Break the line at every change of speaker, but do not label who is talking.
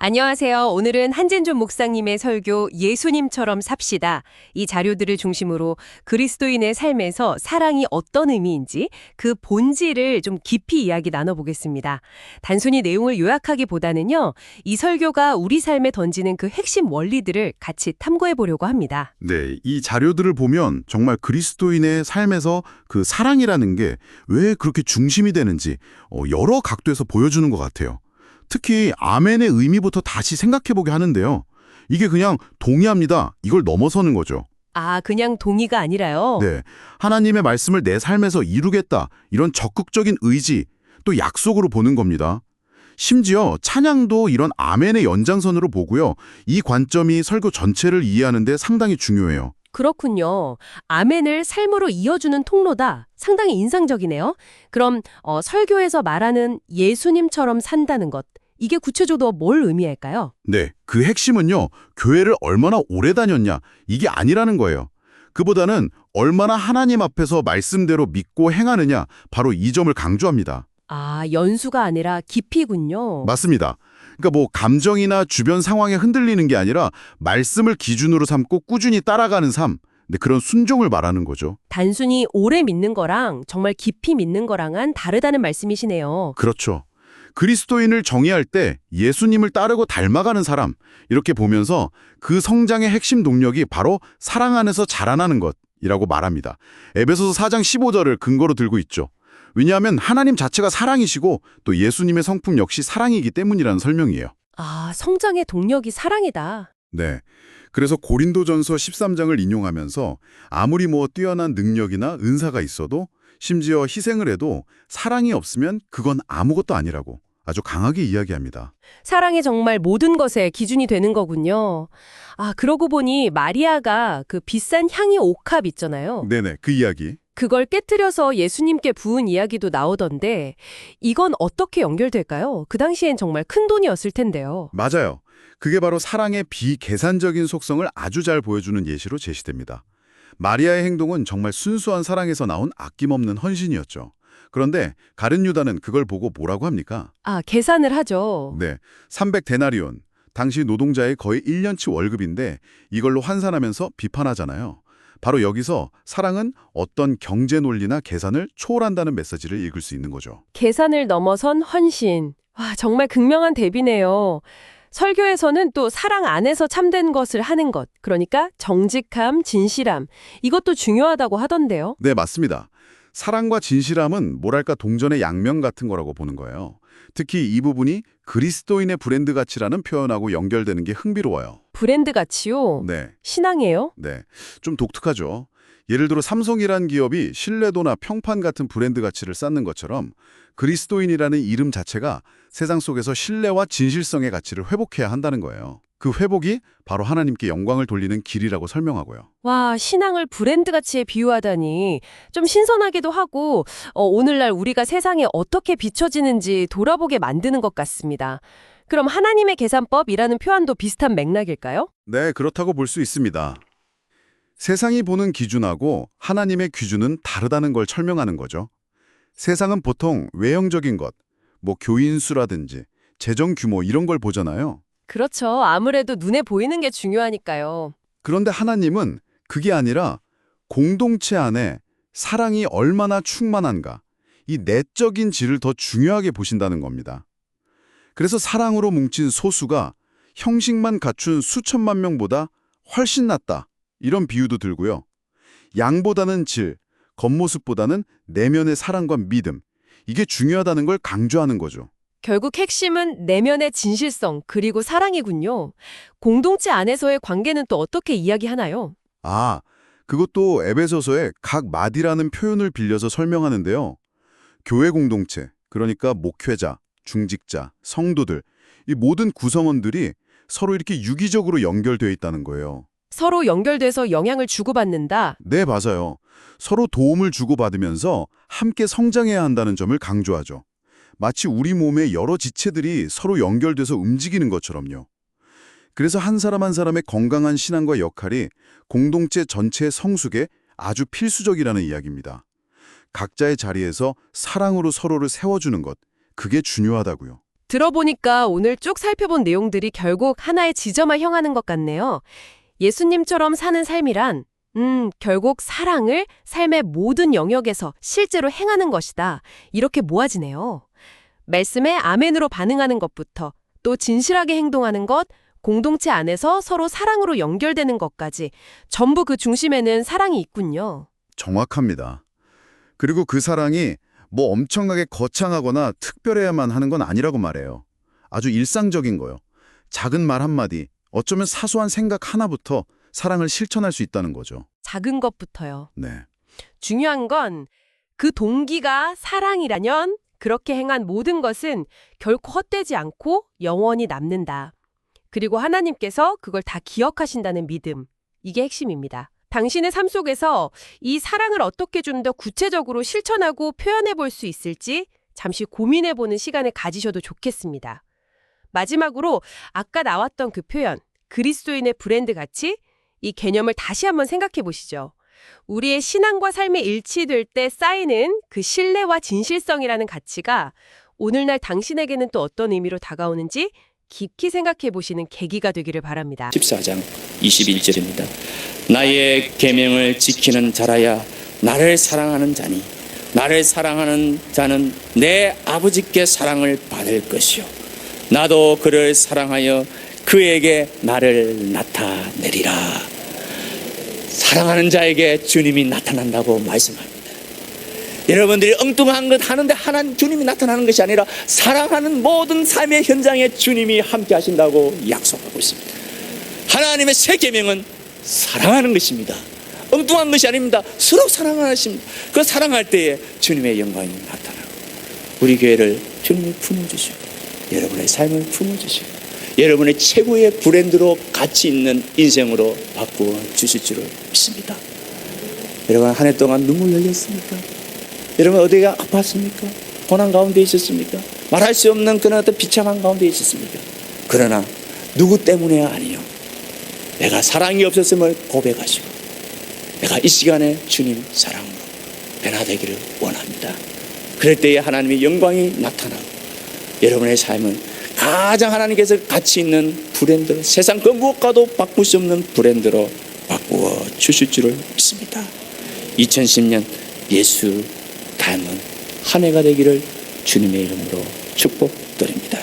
안녕하세요. 오늘은 한진준 목사님의 설교 예수님처럼 삽시다. 이 자료들을 중심으로 그리스도인의 삶에서 사랑이 어떤 의미인지 그 본질을 좀 깊이 이야기 나눠보겠습니다. 단순히 내용을 요약하기보다는요. 이 설교가 우리 삶에 던지는 그 핵심 원리들을 같이 탐구해 보려고 합니다.
네, 이 자료들을 보면 정말 그리스도인의 삶에서 그 사랑이라는 게 왜 그렇게 중심이 되는지 여러 각도에서 보여주는 것 같아요. 특히 아멘의 의미부터 다시 생각해보게 하는데요. 이게 그냥 동의합니다. 이걸 넘어서는 거죠.
아, 그냥 동의가 아니라요?
네, 하나님의 말씀을 내 삶에서 이루겠다. 이런 적극적인 의지, 또 약속으로 보는 겁니다. 심지어 찬양도 이런 아멘의 연장선으로 보고요. 이 관점이 설교 전체를 이해하는 데 상당히 중요해요.
그렇군요. 아멘을 삶으로 이어주는 통로다. 상당히 인상적이네요. 그럼 설교에서 말하는 예수님처럼 산다는 것, 이게 구체적으로 뭘 의미할까요?
네, 그 핵심은요. 교회를 얼마나 오래 다녔냐, 이게 아니라는 거예요. 그보다는 얼마나 하나님 앞에서 말씀대로 믿고 행하느냐, 바로 이 점을 강조합니다.
아, 연수가 아니라 깊이군요.
맞습니다. 그러니까 뭐 감정이나 주변 상황에 흔들리는 게 아니라 말씀을 기준으로 삼고 꾸준히 따라가는 삶, 네, 그런 순종을 말하는 거죠.
단순히 오래 믿는 거랑 정말 깊이 믿는 거랑은 다르다는 말씀이시네요.
그렇죠. 그리스도인을 정의할 때 예수님을 따르고 닮아가는 사람, 이렇게 보면서 그 성장의 핵심 동력이 바로 사랑 안에서 자라나는 것이라고 말합니다. 에베소서 4장 15절을 근거로 들고 있죠. 왜냐하면 하나님 자체가 사랑이시고 또 예수님의 성품 역시 사랑이기 때문이라는 설명이에요.
아, 성장의 동력이 사랑이다.
네. 그래서 고린도전서 13장을 인용하면서 아무리 뛰어난 능력이나 은사가 있어도 심지어 희생을 해도 사랑이 없으면 그건 아무것도 아니라고 아주 강하게 이야기합니다.
사랑이 정말 모든 것의 기준이 되는 거군요. 아, 그러고 보니 마리아가 그 비싼 향이 옥합 있잖아요.
네네, 그 이야기.
그걸 깨트려서 예수님께 부은 이야기도 나오던데 이건 어떻게 연결될까요? 그 당시엔 정말 큰 돈이었을 텐데요.
맞아요. 그게 바로 사랑의 비계산적인 속성을 아주 잘 보여주는 예시로 제시됩니다. 마리아의 행동은 정말 순수한 사랑에서 나온 아낌없는 헌신이었죠. 그런데 가룟 유다는 그걸 보고 뭐라고 합니까?
아, 계산을 하죠.
네, 300데나리온, 당시 노동자의 거의 1년치 월급인데 이걸로 환산하면서 비판하잖아요. 바로 여기서 사랑은 어떤 경제 논리나 계산을 초월한다는 메시지를 읽을 수 있는 거죠.
계산을 넘어선 헌신. 와, 정말 극명한 대비네요. 설교에서는 또 사랑 안에서 참된 것을 하는 것, 그러니까 정직함, 진실함, 이것도 중요하다고 하던데요.
네, 맞습니다. 사랑과 진실함은 뭐랄까 동전의 양면 같은 거라고 보는 거예요. 특히 이 부분이 그리스도인의 브랜드 가치라는 표현하고 연결되는 게 흥미로워요.
브랜드 가치요?
네,
신앙이에요?
네, 좀 독특하죠. 예를 들어 삼성이란 기업이 신뢰도나 평판 같은 브랜드 가치를 쌓는 것처럼 그리스도인이라는 이름 자체가 세상 속에서 신뢰와 진실성의 가치를 회복해야 한다는 거예요. 그 회복이 바로 하나님께 영광을 돌리는 길이라고 설명하고요.
와, 신앙을 브랜드 가치에 비유하다니 좀 신선하기도 하고 오늘날 우리가 세상에 어떻게 비춰지는지 돌아보게 만드는 것 같습니다. 그럼 하나님의 계산법이라는 표현도 비슷한 맥락일까요?
네, 그렇다고 볼 수 있습니다. 세상이 보는 기준하고 하나님의 기준은 다르다는 걸 설명하는 거죠. 세상은 보통 외형적인 것, 교인 수라든지 재정 규모 이런 걸 보잖아요.
그렇죠. 아무래도 눈에 보이는 게 중요하니까요.
그런데 하나님은 그게 아니라 공동체 안에 사랑이 얼마나 충만한가, 이 내적인 질을 더 중요하게 보신다는 겁니다. 그래서 사랑으로 뭉친 소수가 형식만 갖춘 수천만 명보다 훨씬 낫다. 이런 비유도 들고요. 양보다는 질, 겉모습보다는 내면의 사랑과 믿음, 이게 중요하다는 걸 강조하는 거죠.
결국 핵심은 내면의 진실성 그리고 사랑이군요. 공동체 안에서의 관계는 또 어떻게 이야기하나요?
아, 그것도 에베소서의 각 마디라는 표현을 빌려서 설명하는데요. 교회 공동체, 그러니까 목회자, 중직자, 성도들, 이 모든 구성원들이 서로 이렇게 유기적으로 연결되어 있다는 거예요.
서로 연결돼서 영향을 주고받는다.
네, 맞아요. 서로 도움을 주고받으면서 함께 성장해야 한다는 점을 강조하죠. 마치 우리 몸의 여러 지체들이 서로 연결돼서 움직이는 것처럼요. 그래서 한 사람 한 사람의 건강한 신앙과 역할이 공동체 전체의 성숙에 아주 필수적이라는 이야기입니다. 각자의 자리에서 사랑으로 서로를 세워주는 것, 그게 중요하다고요.
들어보니까 오늘 쭉 살펴본 내용들이 결국 하나의 지점을 향하는 것 같네요. 예수님처럼 사는 삶이란 결국 사랑을 삶의 모든 영역에서 실제로 행하는 것이다. 이렇게 모아지네요. 말씀에 아멘으로 반응하는 것부터 또 진실하게 행동하는 것, 공동체 안에서 서로 사랑으로 연결되는 것까지 전부 그 중심에는 사랑이 있군요.
정확합니다. 그리고 그 사랑이 뭐 엄청나게 거창하거나 특별해야만 하는 건 아니라고 말해요. 아주 일상적인 거요. 작은 말 한마디, 어쩌면 사소한 생각 하나부터 사랑을 실천할 수 있다는 거죠.
작은 것부터요.
네.
중요한 건 그 동기가 사랑이라면 그렇게 행한 모든 것은 결코 헛되지 않고 영원히 남는다. 그리고 하나님께서 그걸 다 기억하신다는 믿음. 이게 핵심입니다. 당신의 삶 속에서 이 사랑을 어떻게 좀 더 구체적으로 실천하고 표현해 볼 수 있을지 잠시 고민해 보는 시간을 가지셔도 좋겠습니다. 마지막으로 아까 나왔던 그 표현, 그리스도인의 브랜드 가치, 이 개념을 다시 한번 생각해 보시죠. 우리의 신앙과 삶이 일치될 때 쌓이는 그 신뢰와 진실성이라는 가치가 오늘날 당신에게는 또 어떤 의미로 다가오는지 깊이 생각해 보시는 계기가 되기를 바랍니다.
14장 21절입니다. 나의 계명을 지키는 자라야 나를 사랑하는 자니 나를 사랑하는 자는 내 아버지께 사랑을 받을 것이요 나도 그를 사랑하여 그에게 나를 나타내리라. 사랑하는 자에게 주님이 나타난다고 말씀합니다. 여러분들이 엉뚱한 것 하는데 하나님 주님이 나타나는 것이 아니라 사랑하는 모든 삶의 현장에 주님이 함께 하신다고 약속하고 있습니다. 하나님의 새 계명은 사랑하는 것입니다. 엉뚱한 것이 아닙니다. 서로 사랑하십니다. 그 사랑할 때에 주님의 영광이 나타나고 우리 교회를 주님이 품어주시고 여러분의 삶을 품어주시고 여러분의 최고의 브랜드로 가치 있는 인생으로 바꾸어 주실 줄을 믿습니다. 여러분 한 해 동안 눈물 흘렸습니까? 여러분 어디가 아팠습니까? 고난 가운데 있었습니까? 말할 수 없는 그런 어떤 비참한 가운데 있었습니까? 그러나 누구 때문에 아니요. 내가 사랑이 없었음을 고백하시고 내가 이 시간에 주님 사랑으로 변화되기를 원합니다. 그럴 때에 하나님의 영광이 나타나고 여러분의 삶은 가장 하나님께서 가치 있는 브랜드로 세상 그 무엇과도 바꿀 수 없는 브랜드로 바꾸어 주실 줄을 믿습니다. 2010년 예수 닮은 한 해가 되기를 주님의 이름으로 축복드립니다.